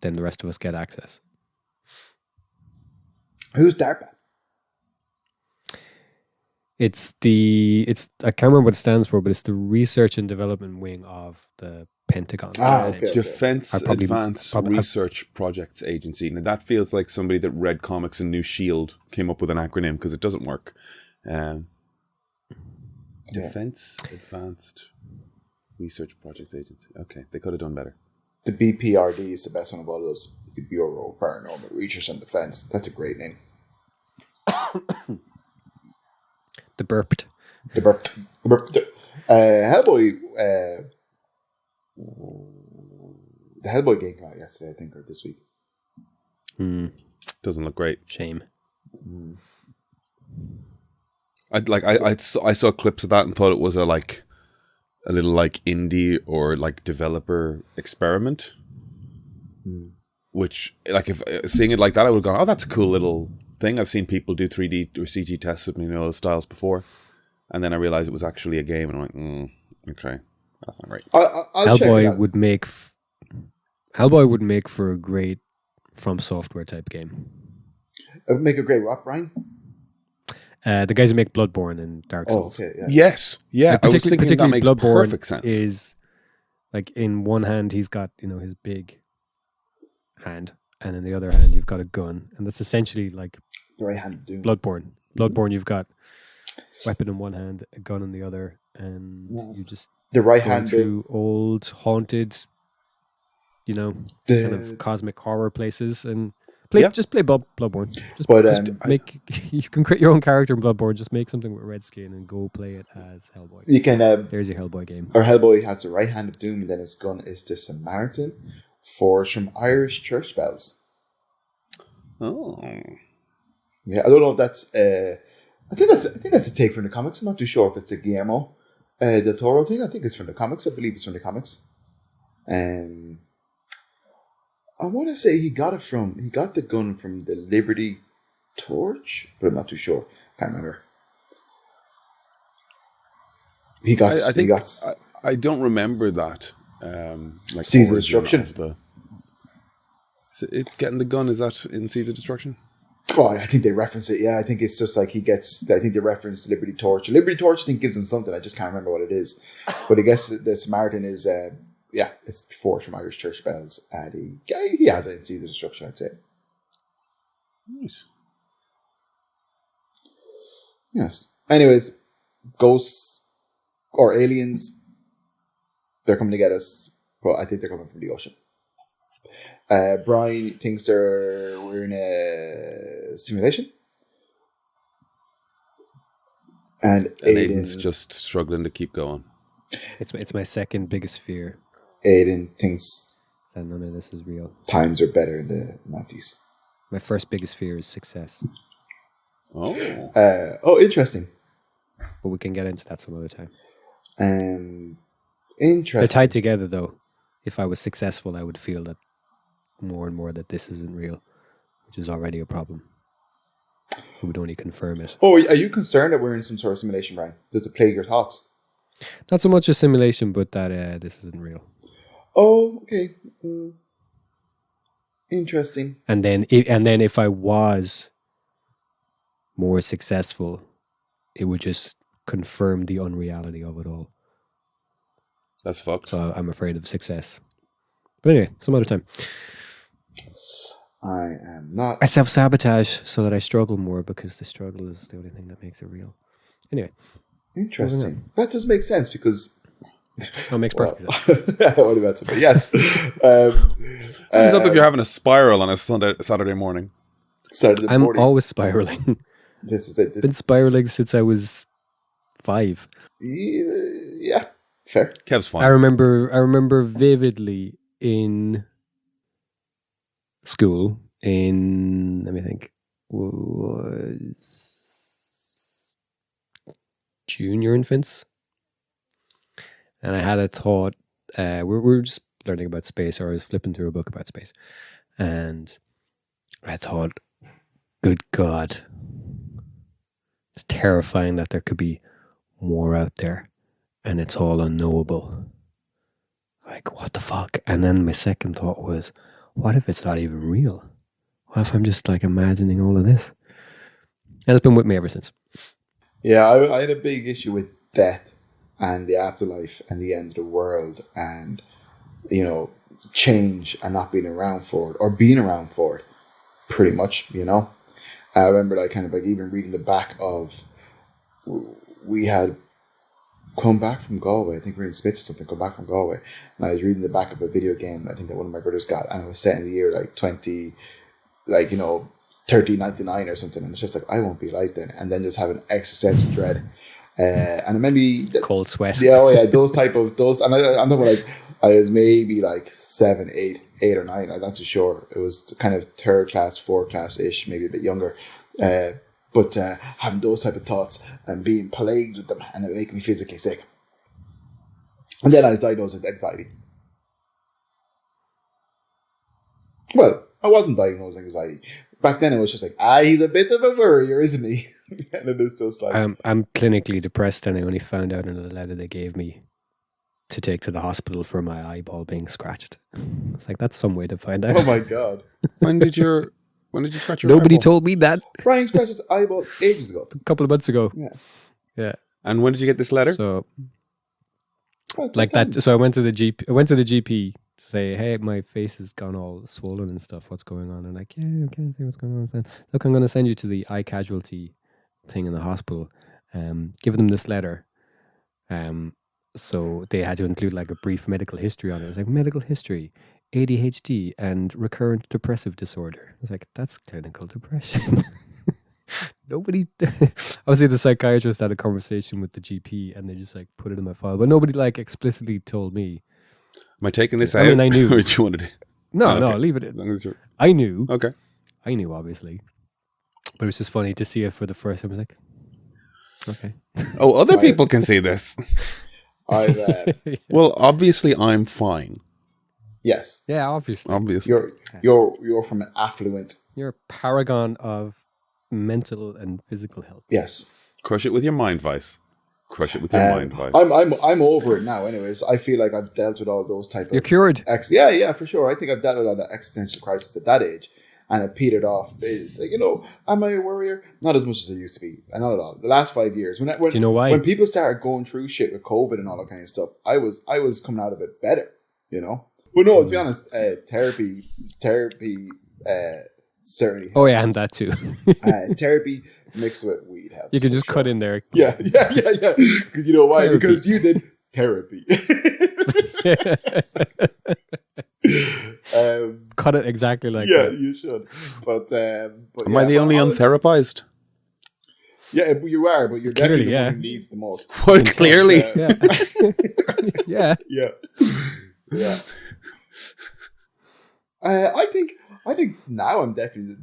then the rest of us get access. Who's DARPA? It's I can't remember what it stands for, but it's the Research and Development Wing of the Pentagon. Okay. Defense probably- Advanced Research Projects Agency. Now that feels like somebody that read comics and knew SHIELD came up with an acronym because it doesn't work. Defense Advanced Research Projects Agency. Okay, they could have done better. The BPRD is the best one of all those. The Bureau of Paranormal Research and Defense. That's a great name. The burped. Hellboy. The Hellboy game came out yesterday, I think, or this week. Doesn't look great. Shame. I saw clips of that and thought it was a little like indie or like developer experiment. Which, like, if seeing it like that, I would have gone, oh, that's a cool little thing. I've seen people do 3D or CG tests with me in those styles before. And then I realized it was actually a game, and I'm like, okay, that's not right. I'll check it out. Hellboy would make for a great From Software type game. It would make a great rock, Brian. The guys who make Bloodborne and Dark Souls. Okay, yeah. Yes, yeah. I was thinking that makes Bloodborne perfect sense. is like, in one hand he's got his big hand, and in the other hand you've got a gun, and that's essentially like The right hand doom. Bloodborne. You've got weapon in one hand, a gun in the other, and you just The right going hand through old haunted, kind of cosmic horror places, and just play Bloodborne. You can create your own character in Bloodborne. Just make something with red skin and go play it as Hellboy. You can. There's your Hellboy game. Or Hellboy has the right hand of doom, and then his gun is the Samaritan, forged from Irish church bells. Oh, yeah. I don't know if that's. I think that's a take from the comics. I'm not too sure if it's a Guillermo del Toro thing. I think it's from the comics. I believe it's from the comics. I want to say he got the gun from the Liberty Torch, but I'm not too sure. Can't remember. I don't remember that. Seeds of Destruction. Getting the gun, is that in Seeds of Destruction? Oh, I think they reference it. Yeah, I think it's just like I think they reference Liberty Torch. Liberty Torch, I think, gives him something. I just can't remember what it is. But I guess the Samaritan is, it's forged from Irish church bells. And he has it in Seeds of Destruction, I'd say. Nice. Yes. Anyways, ghosts or aliens, they're coming to get us, but I think they're coming from the ocean. Brian thinks we're in a simulation. And Aiden's just struggling to keep going. It's my second biggest fear. Aiden thinks that none of this is real. Times are better in the 90s. My first biggest fear is success. Oh, interesting. But we can get into that some other time. Interesting. They're tied together, though. If I was successful, I would feel that more and more that this isn't real, which is already a problem. We would only confirm it. Oh, are you concerned that we're in some sort of simulation, Brian? Does it plague your thoughts? Not so much a simulation, but that this isn't real. Oh, okay. Interesting. And then if I was more successful, it would just confirm the unreality of it all. That's fucked. So I'm afraid of success. But anyway, some other time. I am not. I self-sabotage so that I struggle more, because the struggle is the only thing that makes it real. Anyway. Interesting. That does make sense, because... It makes perfect sense. What about something? Yes. Hands up if you're having a spiral on a Saturday morning. I'm always spiraling. This is it. Been spiraling since I was 5. Yeah, fair. Kev's fine. I remember vividly in school, let me think, was junior infants, and I had a thought. We were just learning about space, or I was flipping through a book about space, and I thought, good God, it's terrifying that there could be more out there, and it's all unknowable. Like, what the fuck? And then my second thought was, what if it's not even real? What if I'm just like imagining all of this? And it's been with me ever since. Yeah, I had a big issue with death and the afterlife and the end of the world and, you know, change and not being around for it or being around for it, pretty much, you know. I remember like kind of like even reading the back of, we had come back from Galway. I think we were in Smith or something, come back from Galway. And I was reading the back of a video game I think that one of my brothers got, and it was set in the year like 3099 or something. And it's just like, I won't be alive then. And then just having existential dread. And maybe Cold sweat. Yeah, oh yeah, those. And I'm talking like, I was maybe like 7, 8 or 9. I'm not too sure. It was kind of 3rd class, 4th class ish, maybe a bit younger. But having those type of thoughts and being plagued with them, and it make me physically sick. And then I was diagnosed with anxiety. Well, I wasn't diagnosed with anxiety. Back then it was just like, he's a bit of a worrier, isn't he? And it was just like... I'm clinically depressed, and I only found out in a letter they gave me to take to the hospital for my eyeball being scratched. It's like, that's some way to find out. Oh my God. When did you scratch your Nobody eyeball? told me that. Brian scratched his eyeball ages ago. A couple of months ago. Yeah. And when did you get this letter? So like that. So I went to the GP to say, hey, my face has gone all swollen and stuff. What's going on? And like, yeah, I can't see what's going on. Look, I'm going to send you to the eye casualty thing in the hospital. Give them this letter. So they had to include like a brief medical history on it. It was like medical history, ADHD, and recurrent depressive disorder. I was like, that's clinical depression. Nobody, obviously the psychiatrist had a conversation with the GP and they just like put it in my file, but nobody like explicitly told me. Am I taking this out? I mean, I knew. Or do you want to do? No, leave it in. As long as you're... I knew. Okay. I knew, obviously. But it was just funny to see it for the first time. I was like, okay. Oh, other people can see this. Well, obviously I'm fine. Yes. Yeah, obviously. You're from an affluent... You're a paragon of mental and physical health. Yes. Crush it with your mind vice. Crush it with your mind vice. I'm over it now. Anyways, I feel like I've dealt with all those type of... You're cured. Yeah, for sure. I think I've dealt with all that existential crisis at that age, and it petered off. Like, you know, am I a worrier? Not as much as I used to be. Not at all. The last 5 years, when do you know why? When people started going through shit with COVID and all that kind of stuff, I was coming out of it better. You know. But no, to be honest, therapy certainly. Oh yeah, and that too. Therapy mixed with weed helps. You can just cut in there. Yeah. You know why? Therapy. Because you did therapy. Cut it exactly like that. that. You should. But am I the only untherapized? Yeah, you are, but you're clearly, definitely the one who needs the most. Well, clearly. Yeah. I think now I'm definitely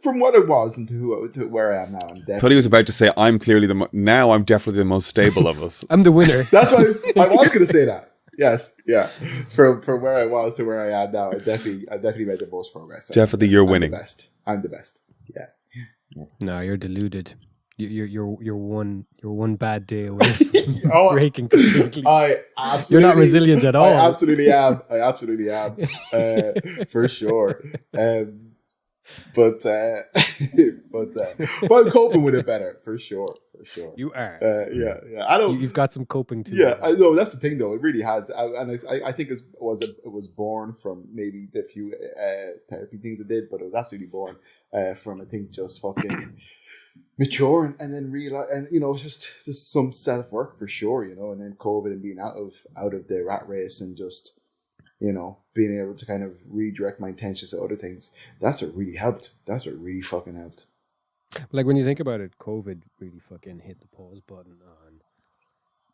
from what I was and to where I am now. I'm definitely. I thought he was about to say I'm clearly now I'm definitely the most stable of us. I'm the winner. That's why I was going to say that. Yes, yeah. From where I was to where I am now, I definitely made the most progress. Definitely, you're winning. I'm the best. Yeah. No, you're deluded. You're one bad day away from breaking completely. You're not resilient at all. I absolutely am. For sure. But I'm coping with it better for sure. You are. Yeah. I don't. You've got some coping too. Yeah, I know that's the thing though. It really has, and I think it was born from maybe the few therapy things I did, but it was absolutely born from I think just fucking maturing and then realize, and you know, just some self work for sure, you know, and then COVID and being out of the rat race and just, you know, being able to kind of redirect my intentions to other things. That's what really helped. That's what really fucking helped. Like when you think about it, COVID really fucking hit the pause button on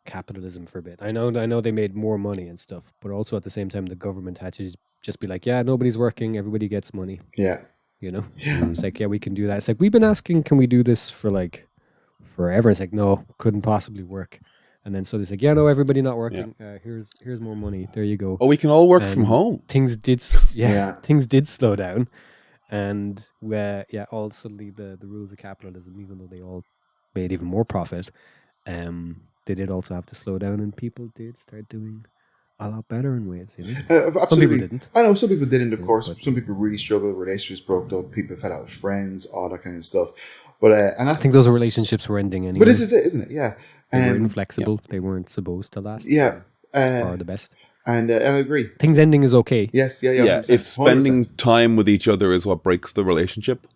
capitalism for a bit. I know they made more money and stuff, but also at the same time, the government had to just be like, yeah, nobody's working, everybody gets money. Yeah. You know? Yeah. It's like, yeah, we can do that. It's like, we've been asking, can we do this for like forever? It's like, no, couldn't possibly work. And then so they like, yeah, no, everybody not working. Yeah. Here's more money. There you go. Oh, we can all work from home. Things did slow down. And all suddenly the rules of capitalism, even though they all made even more profit, they did also have to slow down, and people did start doing a lot better in ways. You know? Absolutely. Some people didn't. I know some people didn't, of course. but- Some people really struggled. Relationships broke up. People fell out with friends, all that kind of stuff. But and I that's. think those relationships were ending anyway. But this is it, isn't it? Yeah. They were inflexible. They weren't supposed to last. Yeah. Far the best. And I agree. Things ending is okay. Yes. Yeah. Yeah, 100%, if spending time with each other is what breaks the relationship.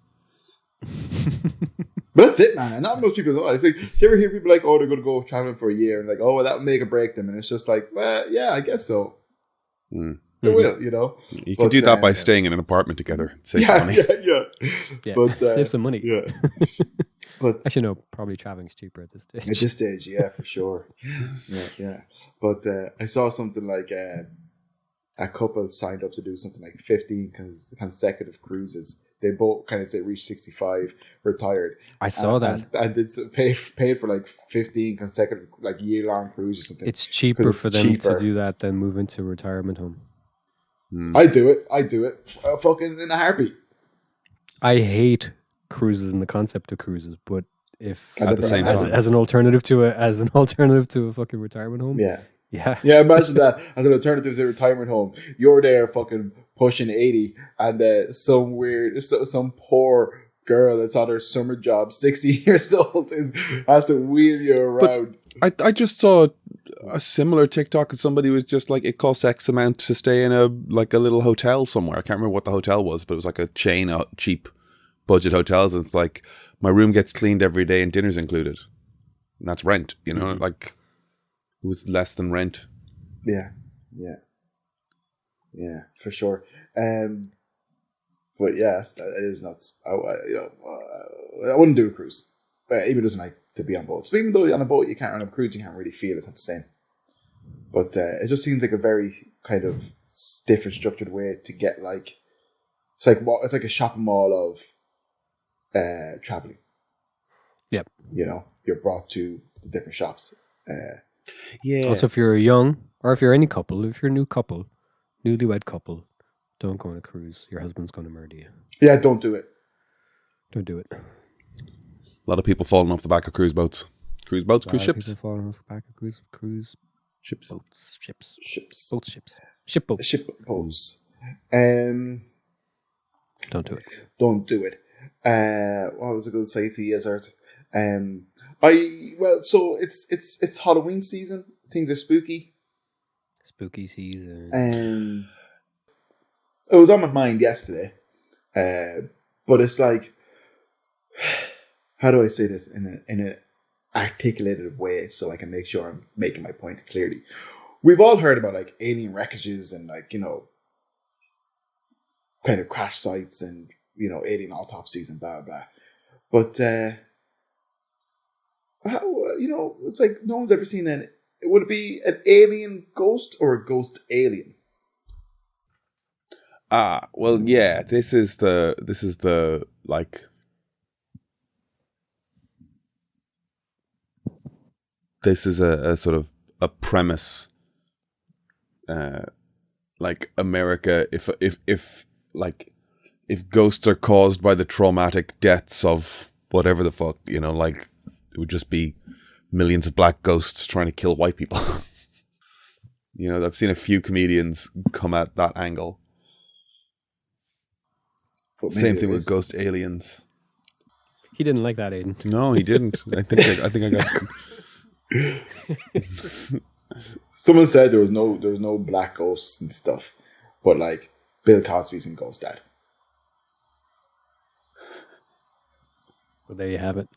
But that's it, man. And not most people know. It's like, do you ever hear people like, oh, they're going to go traveling for a year, and like, oh, well, that will make or break them, and it's just like, well, yeah, I guess so. Mm. It will, you know. You can But, do that by staying in an apartment together. Save money. Yeah. Yeah, But, save some money. Yeah. But Actually, no, probably traveling's cheaper at this stage. at this stage, yeah, for sure. Yeah. But I saw something like a couple signed up to do something like 15 consecutive cruises. They both kind of say reach 65, retired. I saw that. And it's paid for like 15 consecutive, like year-long cruises or something. It's cheaper it's for them cheaper. to do that than move into a retirement home. I do it. Fucking in a heartbeat. I hate cruises and the concept of cruises, but if At the same as, time. as an alternative to a fucking retirement home, Yeah. yeah, Imagine that as an alternative to a retirement home. You're there fucking pushing 80 and some poor girl that's on her summer job, 60 years old, has to wheel you around. I just saw a similar TikTok, and somebody was just like, it costs X amount to stay in a little hotel somewhere. I can't remember what the hotel was, but it was like a chain of cheap budget hotels. And it's like, my room gets cleaned every day and dinner's included. And that's rent, you know, like it was less than rent. Yeah, for sure. But yes, it is nuts. I wouldn't do a cruise. Even doesn't like to be on boats. But even though on a boat you can't, on a cruise you can't really feel it's not the same. But it just seems like a very kind of stiff and structured way to get like it's like a shopping mall of traveling. Yep. You know, you're brought to the different shops. Yeah. Also, if you're young or if you're any couple, if you're a new couple, newlywed couple, don't go on a cruise. Your husband's going to murder you. Yeah, don't do it. Don't do it. A lot of people falling off the back of cruise boats. Cruise boats, cruise ships. People falling off the back of cruise Ships. boats, ships, Ships. boats, ships, ship boats. Ship boats. Don't do it. Don't do it. What was I going to say to you, Ezard? So it's Halloween season. Things are spooky. Spooky season. It was on my mind yesterday, but it's like, how do I say this in an articulated way so I can make sure I'm making my point clearly? We've all heard about like alien wreckages and like, you know, kind of crash sites and, you know, alien autopsies and blah blah. But how, you know, it's like no one's ever seen would it be an alien ghost or a ghost alien? Well, yeah, this is the like, this is a sort of a premise, like America, if ghosts are caused by the traumatic deaths of whatever the fuck, you know, like it would just be millions of black ghosts trying to kill white people. You know, I've seen a few comedians come at that angle. But Same maybe thing it with is. ghost aliens. He didn't like that, Aiden. No, he didn't. I think I got. Someone said there was no black ghosts and stuff, but like Bill Cosby's in Ghost Dad. Well, there you have it.